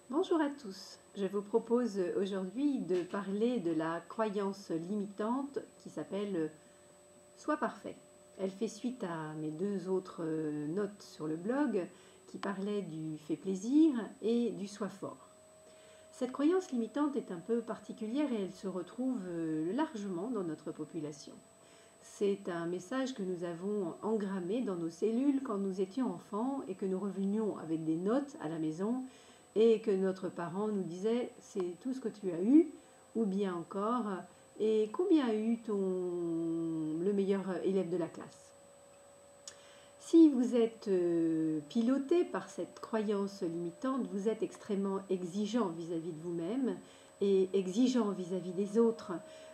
Bonjour à tous, je vous propose aujourd'hui de parler de la croyance limitante qui s'appelle « Sois parfait ». Elle fait suite à mes deux autres notes sur le blog qui parlaient du fait plaisir et du soi fort. Cette croyance limitante est un peu particulière et elle se retrouve largement dans notre population. C'est un message que nous avons engrammé dans nos cellules quand nous étions enfants et que nous revenions avec des notes à la maison et que notre parent nous disait « c'est tout ce que tu as eu » ou bien encore « et combien a eu le meilleur élève de la classe ?» Si vous êtes piloté par cette croyance limitante, vous êtes extrêmement exigeant vis-à-vis de vous-même et exigeant vis-à-vis des autres.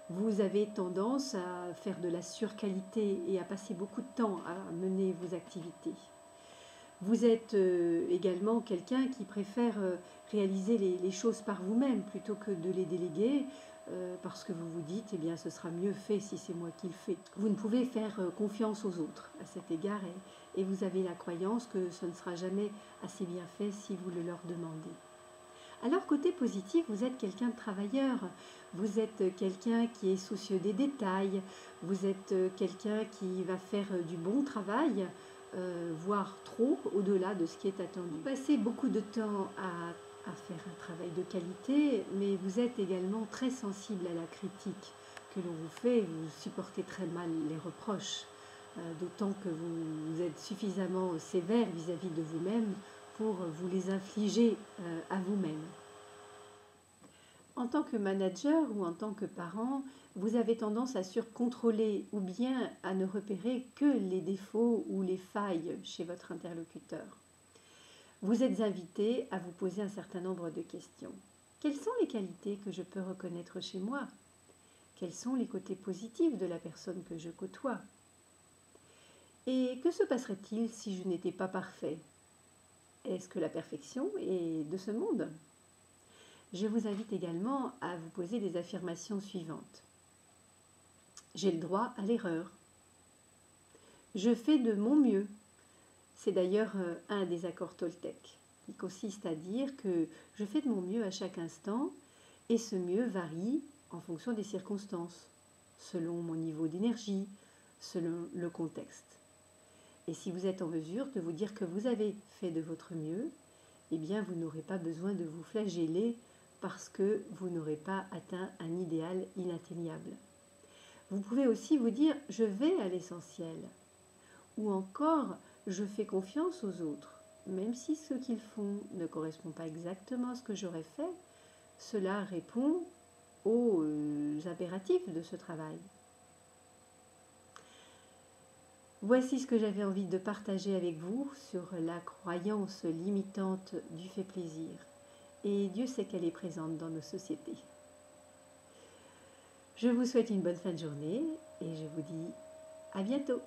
Vous avez tendance à faire de la surqualité et à passer beaucoup de temps à mener vos activités. Vous êtes également quelqu'un qui préfère réaliser les choses par vous-même plutôt que de les déléguer parce que vous vous dites, eh bien, ce sera mieux fait si c'est moi qui le fais. Vous ne pouvez faire confiance aux autres à cet égard et vous avez la croyance que ce ne sera jamais assez bien fait si vous le leur demandez. Alors, côté positif, vous êtes quelqu'un de travailleur, vous êtes quelqu'un qui est soucieux des détails, vous êtes quelqu'un qui va faire du bon travail, voire trop au-delà de ce qui est attendu. Vous passez beaucoup de temps à faire un travail de qualité, mais vous êtes également très sensible à la critique que l'on vous fait, vous supportez très mal les reproches, d'autant que vous êtes suffisamment sévère vis-à-vis de vous-même pour vous les infliger à vous-même. En tant que manager ou en tant que parent, vous avez tendance à surcontrôler ou bien à ne repérer que les défauts ou les failles chez votre interlocuteur. Vous êtes invité à vous poser un certain nombre de questions. Quelles sont les qualités que je peux reconnaître chez moi? Quels sont les côtés positifs de la personne que je côtoie? Et que se passerait-il si je n'étais pas parfait? Est-ce que la perfection est de ce monde? Je vous invite également à vous poser les affirmations suivantes. J'ai le droit à l'erreur. Je fais de mon mieux. C'est d'ailleurs un des accords Toltec, qui consiste à dire que je fais de mon mieux à chaque instant et ce mieux varie en fonction des circonstances, selon mon niveau d'énergie, selon le contexte. Et si vous êtes en mesure de vous dire que vous avez fait de votre mieux, eh bien vous n'aurez pas besoin de vous flageller parce que vous n'aurez pas atteint un idéal inatteignable. Vous pouvez aussi vous dire « je vais à l'essentiel » ou encore « je fais confiance aux autres ». Même si ce qu'ils font ne correspond pas exactement à ce que j'aurais fait, cela répond aux impératifs de ce travail. Voici ce que j'avais envie de partager avec vous sur la croyance limitante du fait plaisir. Et Dieu sait qu'elle est présente dans nos sociétés. Je vous souhaite une bonne fin de journée et je vous dis à bientôt.